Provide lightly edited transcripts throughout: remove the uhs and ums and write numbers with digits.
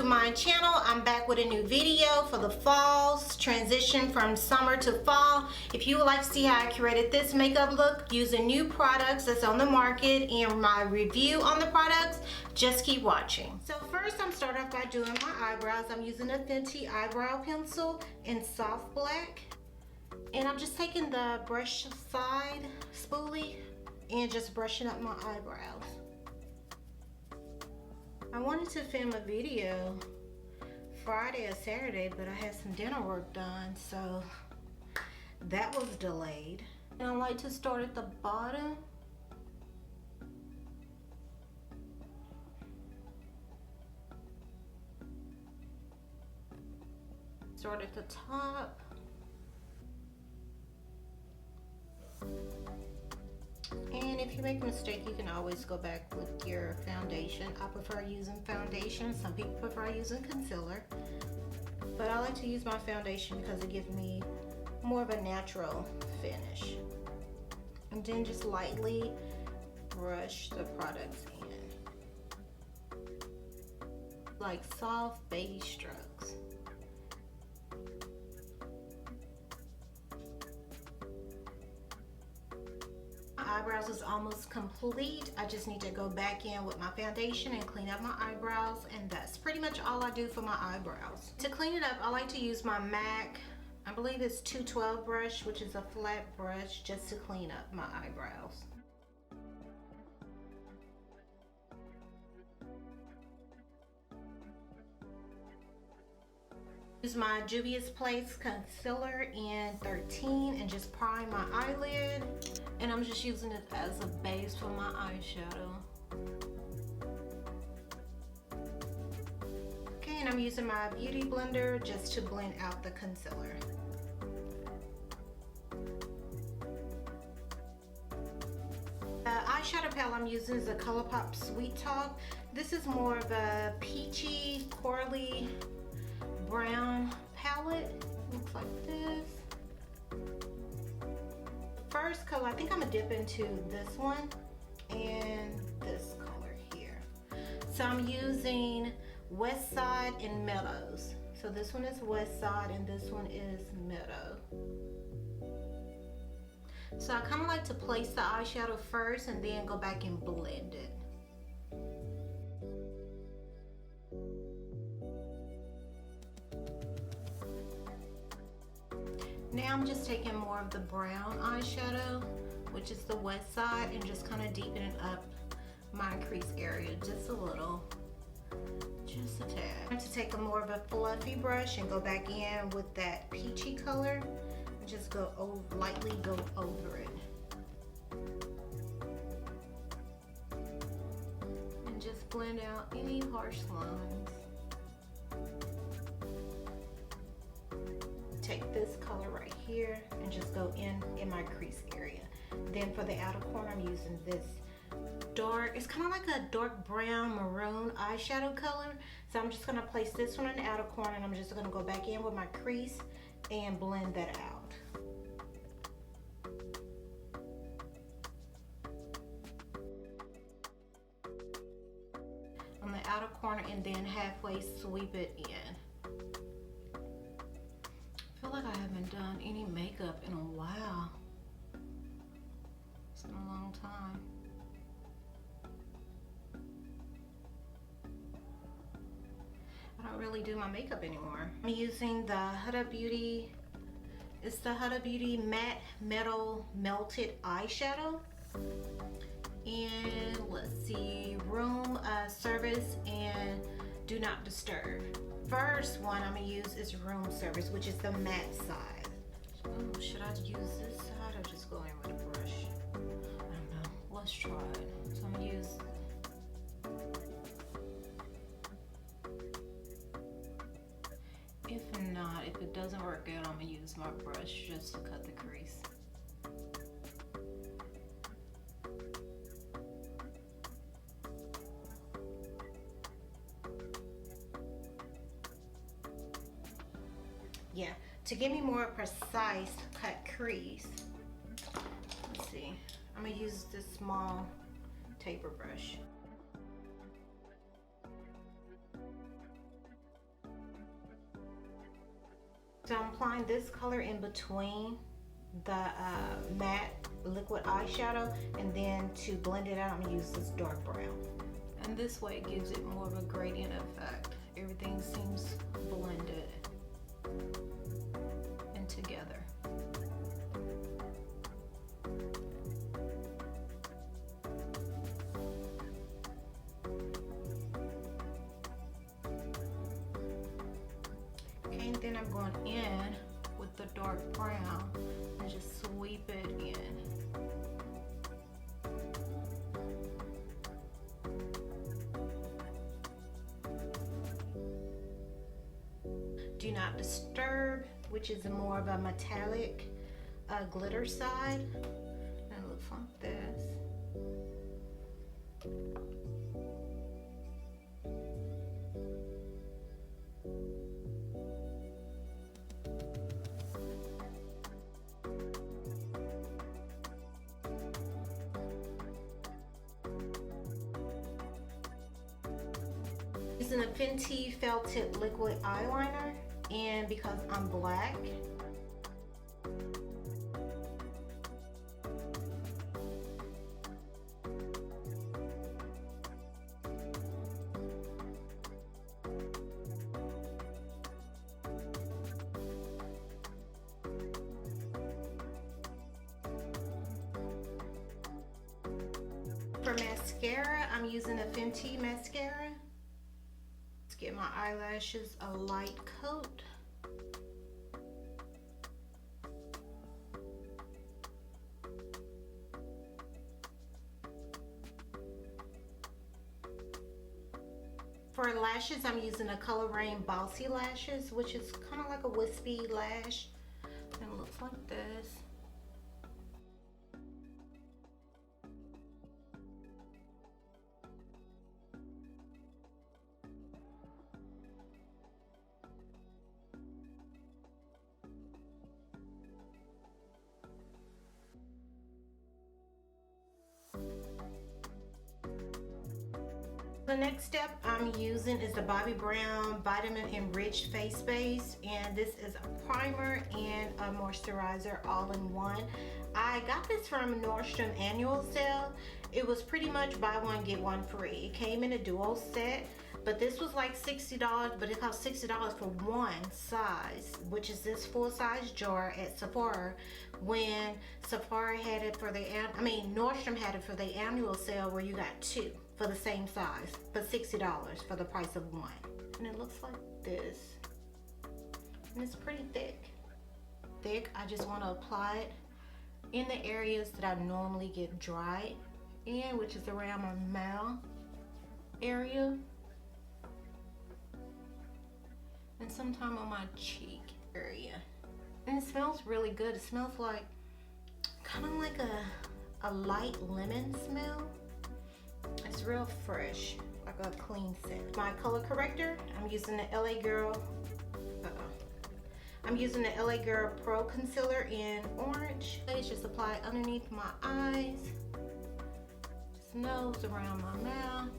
my channel. I'm back with a new video for the fall's transition from summer to fall. If you would like to see how I curated this makeup look using new products that's on the market and my review on the products, just keep watching. So first I'm starting off by doing my eyebrows. I'm using a Fenty eyebrow pencil in soft black. And I'm just taking the brush side spoolie and just brushing up my eyebrows. I wanted to film a video Friday or Saturday, but I had some dinner work done, so that was delayed. And I like to start at the bottom. Start at the top. And if you make a mistake, you can always go back with your foundation. I prefer using foundation. Some people prefer using concealer. But I like to use my foundation because it gives me more of a natural finish. And then just lightly brush the products in. Like soft baby strokes. Eyebrows is almost complete. I just need to go back in with my foundation and clean up my eyebrows, and that's pretty much all I do for my eyebrows. To clean it up, I like to use my MAC, I believe it's 212 brush, which is a flat brush, just to clean up my eyebrows. Use my Juvia's Place concealer in 13 and just prime my eyelid, and I'm just using it as a base for my eyeshadow. Okay, and I'm using my beauty blender just to blend out the concealer. The eyeshadow palette I'm using is a Colourpop Sweet. This is more of a peachy, corally brown palette. Looks like this. First color, I think I'm gonna dip into this one and this color here. So I'm using West Side and Meadows. So this one is West Side and this one is Meadow. So I kind of like to place the eyeshadow first and then go back and blend it. Now I'm just taking more of the brown eyeshadow, which is the West Side, and just kind of deepening up my crease area just a little, just a tad. I'm going to take a more of a fluffy brush and go back in with that peachy color and just go over, lightly go over it. And just blend out any harsh lines. Take this color right here and just go in my crease area. Then for the outer corner, I'm using this dark, it's kind of like a dark brown maroon eyeshadow color. So I'm just gonna place this one in the outer corner and I'm just gonna go back in with my crease and blend that out. On the outer corner and then halfway sweep it in. I feel like I haven't done any makeup in a while. It's been a long time. I don't really do my makeup anymore. I'm using the Huda Beauty, it's the Huda Beauty Matte Metal Melted Eyeshadow. And let's see, Room Service and Do Not Disturb. First one I'm gonna use is Room Service, which is the matte side. Oh, should I use this side or just go in with a brush? I don't know. Let's try it. So I'm gonna use. If not, if it doesn't work out, I'm gonna use my brush just to cut the crease. Yeah, to give me more precise cut crease, let's see, I'm gonna use this small taper brush. So I'm applying this color in between the matte liquid eyeshadow, and then to blend it out I'm gonna use this dark brown. And this way it gives it more of a gradient effect. Everything seems blended and together. Okay, and then I'm going in with the dark brown and just sweep it in. Do Not Disturb, which is more of a metallic glitter side, and it looks like this. Using a Fenty felt tip liquid eyeliner, and because I'm black, for mascara, I'm using a Fenty mascara. Get my eyelashes a light coat. For lashes, I'm using a Color Raine Bossy lashes, which is kind of like a wispy lash, and it looks like this. The next step I'm using is the Bobbie Brown Vitamin Enriched Face Base, and this is a primer and a moisturizer all in one. I got this from Nordstrom annual sale. It was pretty much buy one get one free. It came in a dual set, but this was like $60, but it cost $60 for one size, which is this full size jar at Sephora, when Sephora had it for the, Nordstrom had it for the annual sale where you got two for the same size, but $60 for the price of one. And it looks like this. And it's pretty thick. I just want to apply it in the areas that I normally get dry in, which is around my mouth area. And sometime on my cheek area. And it smells really good. It smells like, kind of like a light lemon smell. It's real fresh, like a clean scent. My color corrector, I'm using the LA Girl, I'm using the LA Girl Pro Concealer in orange. It's just apply underneath my eyes, just nose, around my mouth.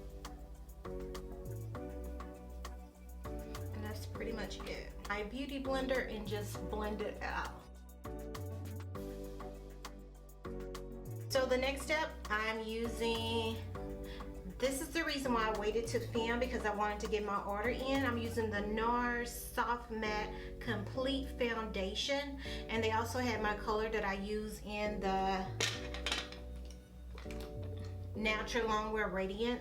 And that's pretty much it. My beauty blender, and just blend it out. So the next step, I'm using, this is the reason why I waited to film, because I wanted to get my order in. I'm using the NARS Soft Matte Complete Foundation, and they also had my color that I use in the Natural Longwear Radiant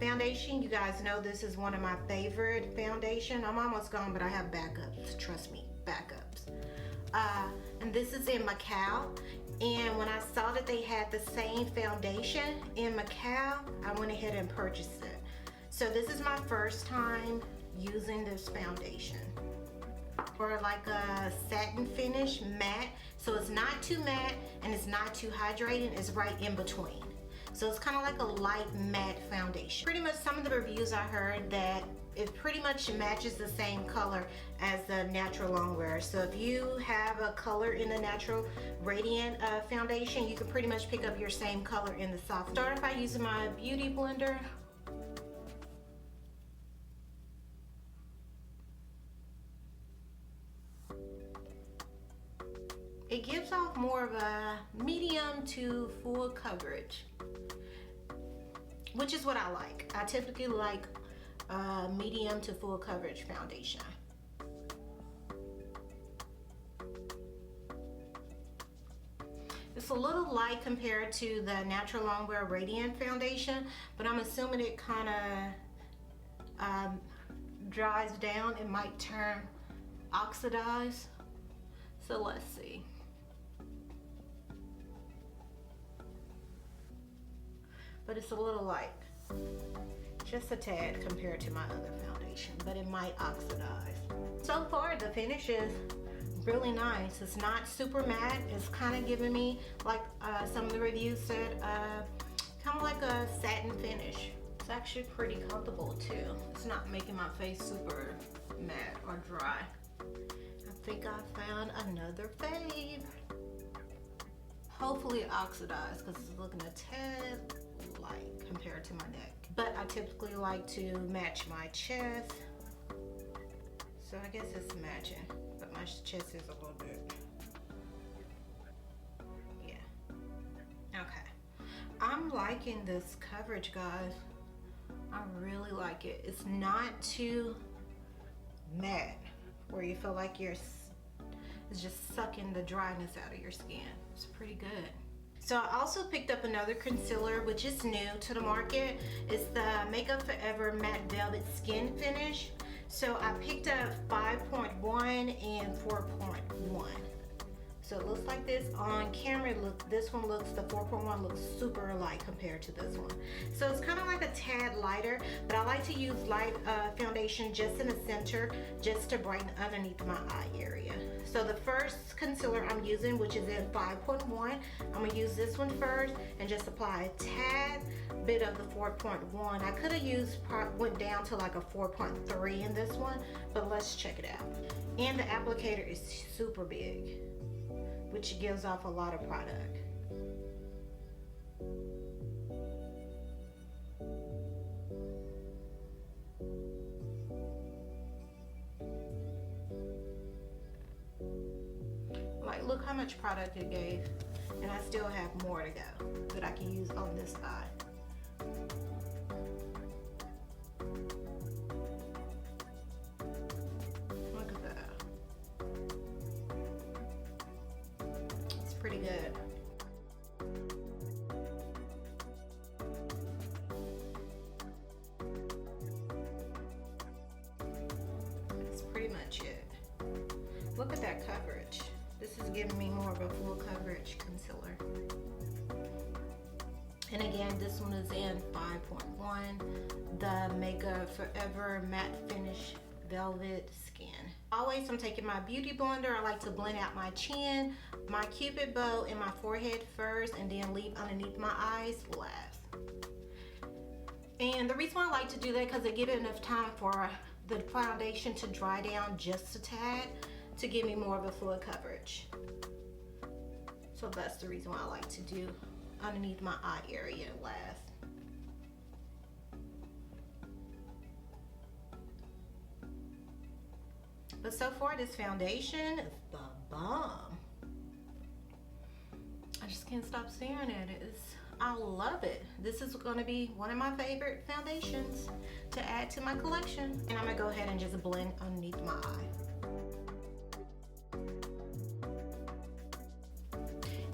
foundation. You guys know this is one of my favorite foundation. I'm almost gone, but I have backups, trust me, backups. And this is in Macao. And when I saw that they had the same foundation in Macao, I went ahead and purchased it. So this is my first time using this foundation. For like a satin finish, matte. So it's not too matte and it's not too hydrating, it's right in between. So it's kind of like a light matte foundation. Pretty much some of the reviews I heard that it pretty much matches the same color as the Natural Longwear. So if you have a color in the Natural Radiant foundation, you can pretty much pick up your same color in the soft. Start by using my beauty blender. of a medium to full coverage, which is what I like. I typically like medium to full coverage foundation. It's a little light compared to the Natural Longwear Radiant foundation, but I'm assuming it kind of dries down. It might turn oxidized. So let's see. But it's a little light, just a tad compared to my other foundation, but it might oxidize. So far the finish is really nice. It's not super matte. It's kind of giving me, like some of the reviews said, kind of like a satin finish. It's actually pretty comfortable too. It's not making my face super matte or dry. I think I found another fave. Hopefully it oxidized because it's looking a tad light compared to my neck. But I typically like to match my chest. So I guess it's matching, but my chest is a little bit, yeah. Okay, I'm liking this coverage, guys. I really like it. It's not too matte where you feel like it's just sucking the dryness out of your skin. It's pretty good. So I also picked up another concealer, which is new to the market. It's the Makeup Forever Matte Velvet Skin Finish. So I picked up 5.1 and 4.1. So it looks like this on camera. This one looks, the 4.1 looks super light compared to this one. So it's kind of like a tad lighter, but I like to use light foundation just in the center, just to brighten underneath my eye area. So the first concealer I'm using, which is in 5.1, I'm gonna use this one first and just apply a tad bit of the 4.1. I could have used, went down to like a 4.3 in this one, but let's check it out. And the applicator is super big, which gives off a lot of product. Like, look how much product it gave, and I still have more to go that I can use on this eye. Look at that. It's pretty good. That's pretty much it. Look at that coverage. This is giving me more of a full coverage concealer. And again, this one is in 5.1, the Makeup Forever Matte Finish Velvet Skin. Always, I'm taking my beauty blender. I like to blend out my chin, my cupid bow, and my forehead first, and then leave underneath my eyes last. And the reason why I like to do that, because it gives it enough time for the foundation to dry down just a tad, to give me more of a full coverage. So that's the reason why I like to do underneath my eye area last. But so far this foundation is the bomb. I just can't stop staring at it. I love it. This is gonna be one of my favorite foundations to add to my collection. And I'm gonna go ahead and just blend underneath my eye.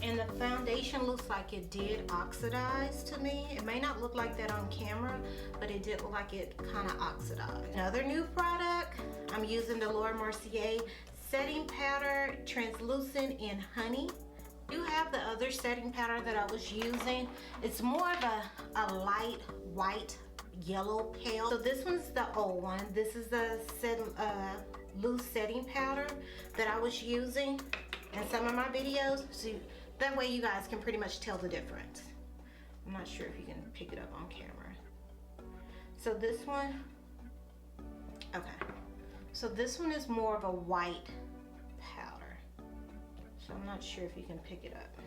And the foundation looks like it did oxidize to me. It may not look like that on camera, but it did look like it kind of oxidized. Another new product, I'm using the Mercier setting powder, translucent in honey. I do have the other setting powder that I was using. It's more of a light white yellow pale. So this one's the old one. This is the loose setting powder that I was using in some of my videos. So that way you guys can pretty much tell the difference. I'm not sure if you can pick it up on camera. So this one, okay. So this one is more of a white powder. So I'm not sure if you can pick it up.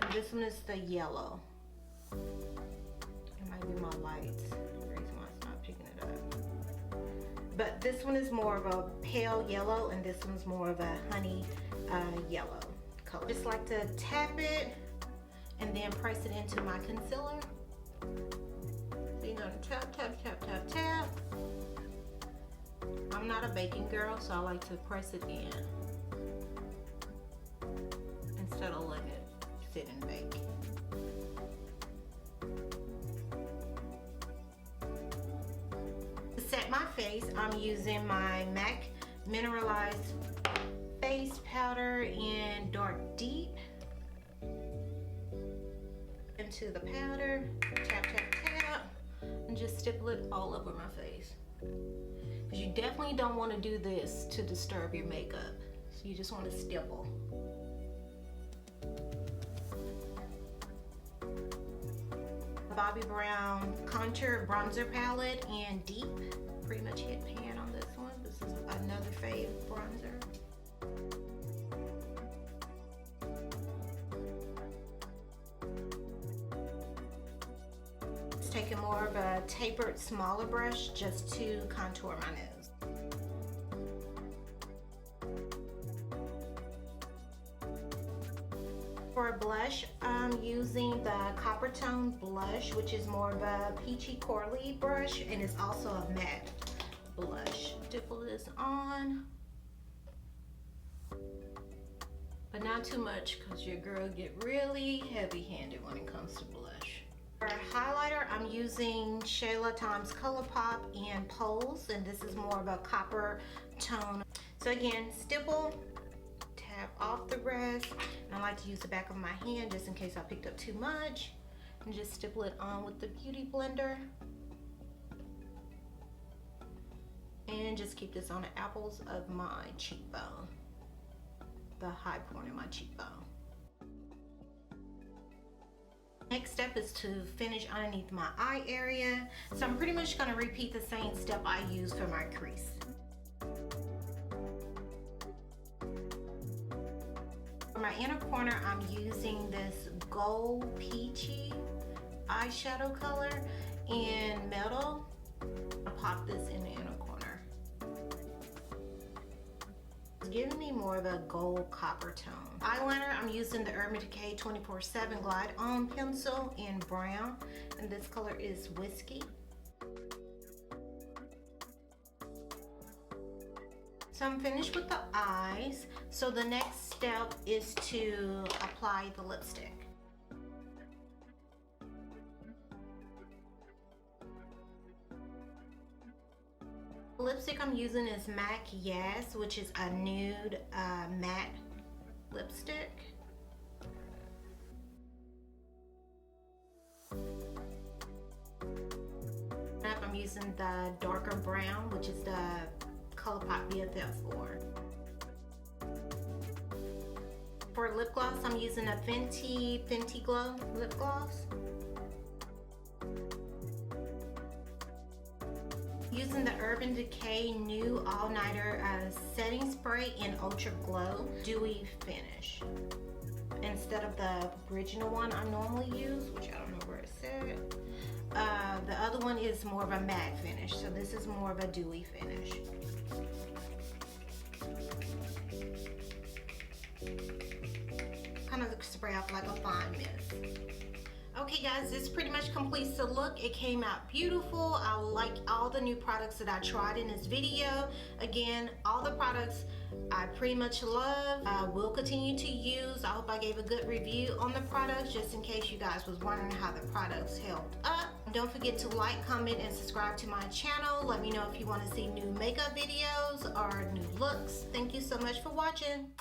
And this one is the yellow. It might be my lights, the reason why it's not picking it up. But this one is more of a pale yellow, and this one's more of a honey yellow color. Just like to tap it and then press it into my concealer. So you're gonna tap, tap, tap, tap, tap. I'm not a baking girl, so I like to press it in instead of letting it sit and bake. To set my face, I'm using my MAC Mineralized Face Powder in Dark Deep. Into the powder, tap, tap, tap, and just stipple it all over my face. Because you definitely don't want to do this to disturb your makeup. So you just want to stipple. Bobbie Brown Contour Bronzer Palette in Deep. Pretty much hit pan on this one. This is another fave bronzer. It's taking more of a tapered, smaller brush just to contour my nose. For a blush, I'm using the Coppertone blush, which is more of a peachy corally brush, and it's also a matte blush. Stipple this on, but not too much because your girl get really heavy-handed when it comes to blush. For a highlighter, I'm using Shayle times Colourpop and Pose, and this is more of a copper tone. So again, stipple, tap off the rest, and I like to use the back of my hand just in case I picked up too much, and just stipple it on with the Beauty Blender. And just keep this on the apples of my cheekbone, the high point of my cheekbone. Next step is to finish underneath my eye area. So I'm pretty much gonna repeat the same step I used for my crease. For my inner corner, I'm using this gold peachy eyeshadow color in Metal. I'll pop this in the inner corner. It's giving me more of a gold copper tone. Eyeliner, I'm using the Urban Decay 24/7 Glide On pencil in brown, and this color is Whiskey. So I'm finished with the eyes. So the next step is to apply the lipstick. The lipstick I'm using is MAC Yash, which is a nude matte lipstick. I'm using the darker brown, which is the Colourpop BFF4. For lip gloss, I'm using a Fenty Glow lip gloss. Using the Urban Decay New All Nighter setting spray in Ultra Glow Dewy Finish, instead of the original one I normally use, which I don't know where it's at. The other one is more of a matte finish, so this is more of a dewy finish. Kind of spray off like a fine mist. Okay guys, this pretty much completes the look. It came out beautiful. I like all the new products that I tried in this video. Again, all the products I pretty much love. I will continue to use. I hope I gave a good review on the products, just in case you guys was wondering how the products held up. Don't forget to like, comment, and subscribe to my channel. Let me know if you want to see new makeup videos or new looks. Thank you so much for watching.